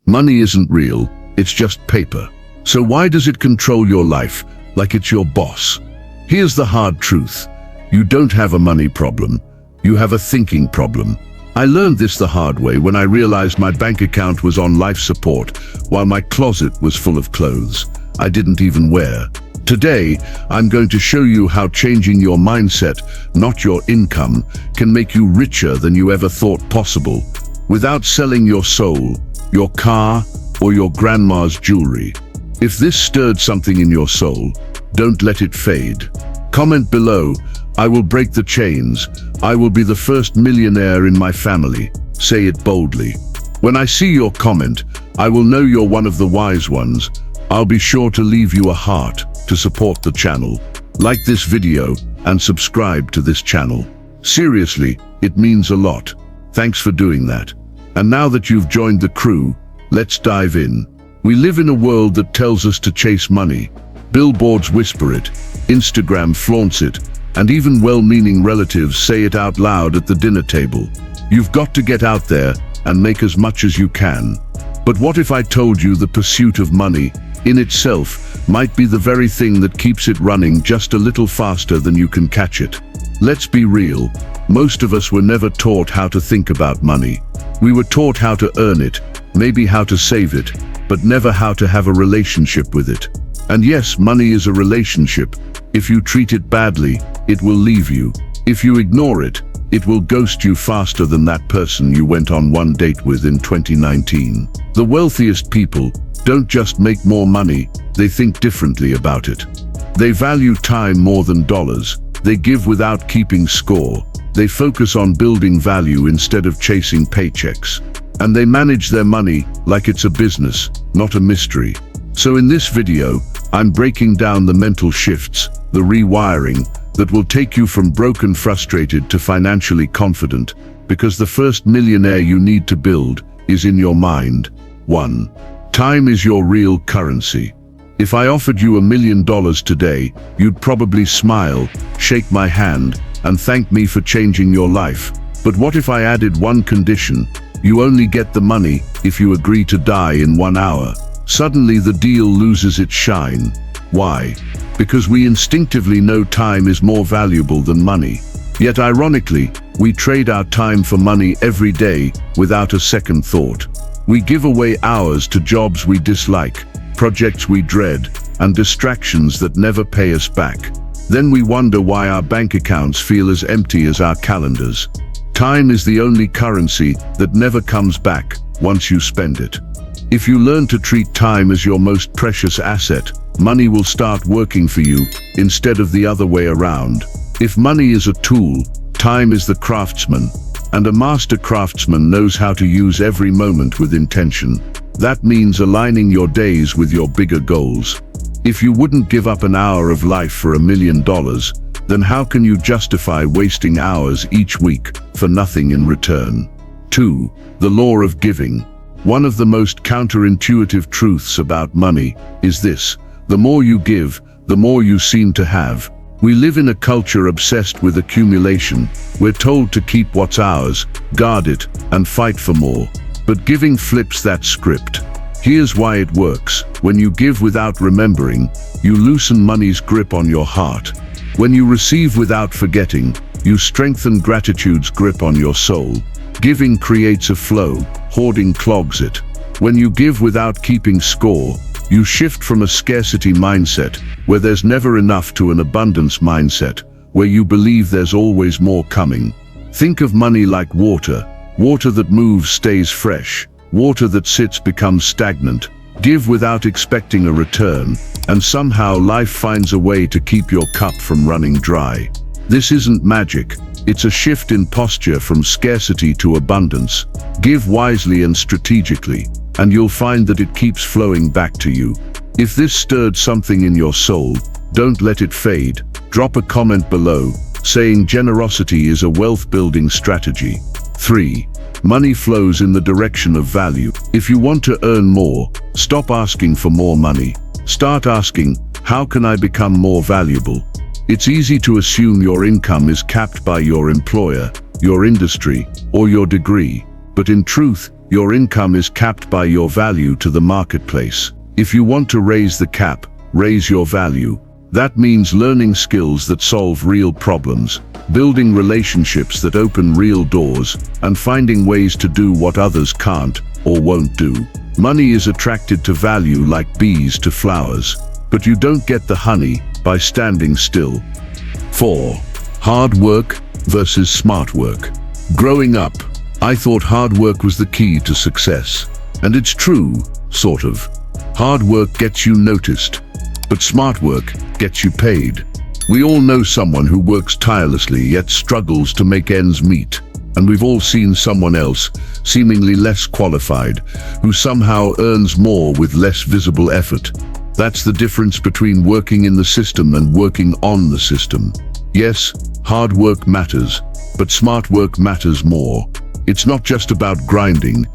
Money isn't real, it's just paper. So why does it control your life like it's your boss? Here's the hard truth. You don't have a money problem. You have a thinking problem. I learned this the hard way when I realized my bank account was on life support while my closet was full of clothes I didn't even wear. Today, I'm going to show you how changing your mindset, not your income, can make you richer than you ever thought possible, without selling your soul, your car, or your grandma's jewelry. If this stirred something in your soul, don't let it fade. Comment below. I will break the chains. I will be the first millionaire in my family. Say it boldly. When I see your comment, I will know you're one of the wise ones. I'll be sure to leave you a heart to support the channel. Like this video and subscribe to this channel. Seriously, it means a lot. Thanks for doing that. And now that you've joined the crew, let's dive in. We live in a world that tells us to chase money. Billboards whisper it, Instagram flaunts it, and even well-meaning relatives say it out loud at the dinner table. You've got to get out there and make as much as you can. But what if I told you the pursuit of money, in itself, might be the very thing that keeps it running just a little faster than you can catch it? Let's be real. Most of us were never taught how to think about money. We were taught how to earn it, maybe how to save it, but never how to have a relationship with it. And yes, money is a relationship. If you treat it badly, it will leave you. If you ignore it, it will ghost you faster than that person you went on one date with in 2019. The wealthiest people don't just make more money, they think differently about it. They value time more than dollars. They give without keeping score. They focus on building value instead of chasing paychecks. And they manage their money like it's a business, not a mystery. So in this video, I'm breaking down the mental shifts, the rewiring, that will take you from broken frustrated to financially confident, because the first millionaire you need to build is in your mind. 1. Time is your real currency. If I offered you $1 million today, you'd probably smile, shake my hand, and thank me for changing your life. But what if I added one condition? You only get the money if you agree to die in 1 hour. Suddenly the deal loses its shine. Why? Because we instinctively know time is more valuable than money. Yet ironically, we trade our time for money every day without a second thought. We give away hours to jobs we dislike, projects we dread, and distractions that never pay us back. Then we wonder why our bank accounts feel as empty as our calendars. Time is the only currency that never comes back once you spend it. If you learn to treat time as your most precious asset, money will start working for you instead of the other way around. If money is a tool, time is the craftsman, and a master craftsman knows how to use every moment with intention. That means aligning your days with your bigger goals. If you wouldn't give up an hour of life for $1 million, then how can you justify wasting hours each week for nothing in return? 2. The law of giving. One of the most counterintuitive truths about money is this: the more you give, the more you seem to have. We live in a culture obsessed with accumulation. We're told to keep what's ours, guard it, and fight for more. But giving flips that script. Here's why it works. When you give without remembering, you loosen money's grip on your heart. When you receive without forgetting, you strengthen gratitude's grip on your soul. Giving creates a flow, hoarding clogs it. When you give without keeping score, you shift from a scarcity mindset, where there's never enough, to an abundance mindset, where you believe there's always more coming. Think of money like water. Water that moves stays fresh. Water that sits becomes stagnant. Give without expecting a return, and somehow life finds a way to keep your cup from running dry. This isn't magic. It's a shift in posture from scarcity to abundance. Give wisely and strategically, and you'll find that it keeps flowing back to you. If this stirred something in your soul, don't let it fade. Drop a comment below, saying generosity is a wealth-building strategy. 3. Money flows in the direction of value. If you want to earn more, stop asking for more money. Start asking, how can I become more valuable? It's easy to assume your income is capped by your employer, your industry, or your degree. But in truth, Your income is capped by your value to the marketplace. If you want to raise the cap, raise your value. That means learning skills that solve real problems, building relationships that open real doors, and finding ways to do what others can't or won't do. Money is attracted to value like bees to flowers, but you don't get the honey by standing still. 4. Hard work versus smart work. Growing up, I thought hard work was the key to success. And it's true, sort of. Hard work gets you noticed, but smart work gets you paid. We all know someone who works tirelessly yet struggles to make ends meet. And we've all seen someone else, seemingly less qualified, who somehow earns more with less visible effort. That's the difference between working in the system and working on the system. Yes, hard work matters, but smart work matters more. It's not just about grinding,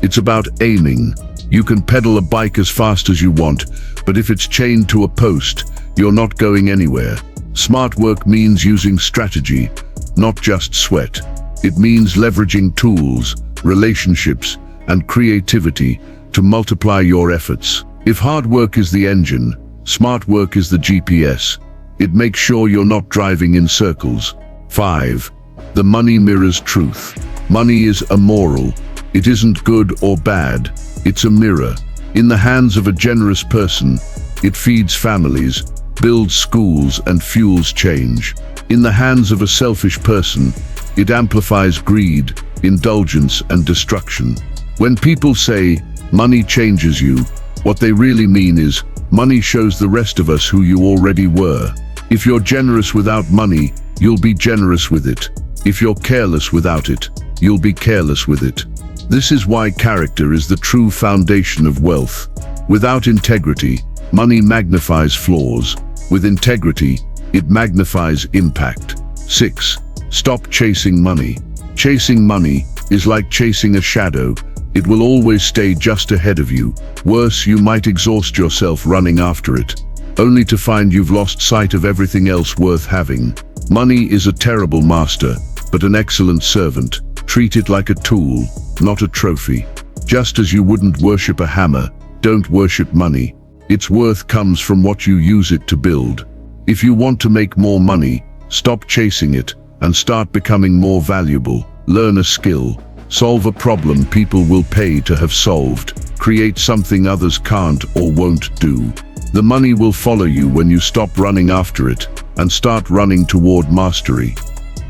it's about aiming. You can pedal a bike as fast as you want, but if it's chained to a post, you're not going anywhere. Smart work means using strategy, not just sweat. It means leveraging tools, relationships, and creativity to multiply your efforts. If hard work is the engine, smart work is the GPS. It makes sure you're not driving in circles. 5. The money mirrors truth. Money is amoral. It isn't good or bad. It's a mirror. In the hands of a generous person, it feeds families, builds schools, and fuels change. In the hands of a selfish person, it amplifies greed, indulgence, and destruction. When people say, money changes you, what they really mean is, money shows the rest of us who you already were. If you're generous without money, you'll be generous with it. If you're careless without it, you'll be careless with it. This is why character is the true foundation of wealth. Without integrity, money magnifies flaws. With integrity, it magnifies impact. 6. Stop chasing money. Chasing money is like chasing a shadow. It will always stay just ahead of you. Worse, you might exhaust yourself running after it, only to find you've lost sight of everything else worth having. Money is a terrible master, but an excellent servant. Treat it like a tool, not a trophy. Just as you wouldn't worship a hammer, don't worship money. Its worth comes from what you use it to build. If you want to make more money, stop chasing it and start becoming more valuable. Learn a skill. Solve a problem people will pay to have solved. Create something others can't or won't do. The money will follow you when you stop running after it and start running toward mastery.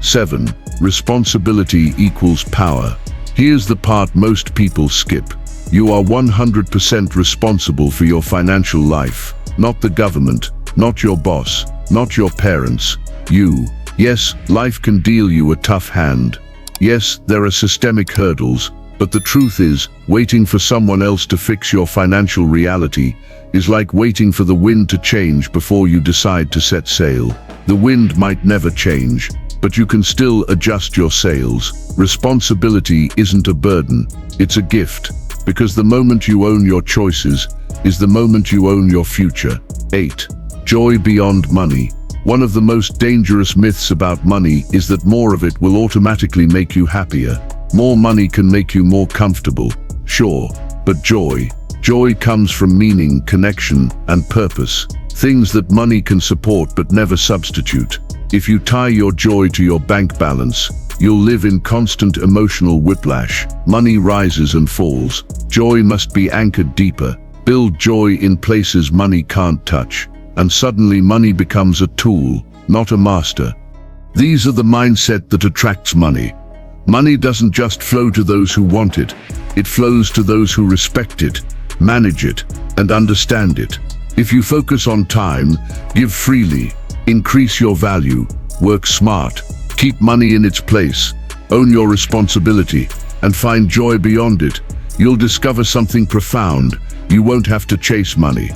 7. Responsibility equals power. Here's the part most people skip. You are 100% responsible for your financial life. Not the government, not your boss, not your parents. You. Yes, life can deal you a tough hand. Yes, there are systemic hurdles, but the truth is, waiting for someone else to fix your financial reality is like waiting for the wind to change before you decide to set sail. The wind might never change, but you can still adjust your sails. Responsibility isn't a burden, it's a gift, because the moment you own your choices is the moment you own your future. 8. Joy beyond money. One of the most dangerous myths about money is that more of it will automatically make you happier. More money can make you more comfortable, sure, but joy comes from meaning, connection, and purpose. Things that money can support but never substitute. If you tie your joy to your bank balance, you'll live in constant emotional whiplash. Money rises and falls. Joy must be anchored deeper. Build joy in places money can't touch, and suddenly money becomes a tool, not a master. These are the mindset that attracts money. Money doesn't just flow to those who want it. It flows to those who respect it, manage it, and understand it. If you focus on time, give freely, increase your value, work smart, keep money in its place, own your responsibility, and find joy beyond it, you'll discover something profound. You won't have to chase money.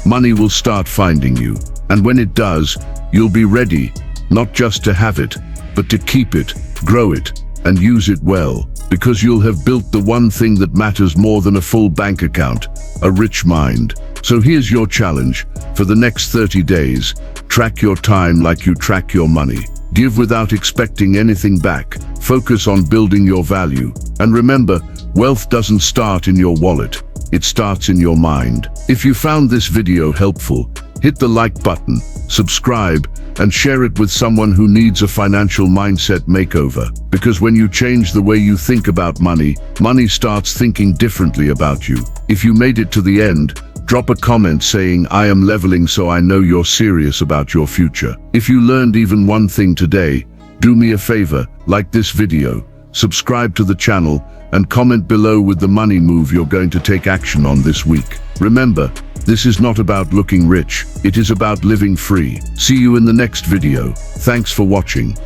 Money will start finding you. And when it does, you'll be ready, not just to have it, but to keep it, grow it, and use it well, because you'll have built the one thing that matters more than a full bank account, a rich mind. So here's your challenge. For the next 30 days, track your time like you track your money. Give without expecting anything back. Focus on building your value. And remember, Wealth doesn't start in your wallet, it starts in your mind. If you found this video helpful, hit the like button, subscribe, and share it with someone who needs a financial mindset makeover. Because when you change the way you think about money, money starts thinking differently about you. If you made it to the end, drop a comment saying, "I am leveling so I know you're serious about your future." If you learned even one thing today, do me a favor, like this video, subscribe to the channel, and comment below with the money move you're going to take action on this week. Remember, this is not about looking rich, it is about living free. See you in the next video. Thanks for watching.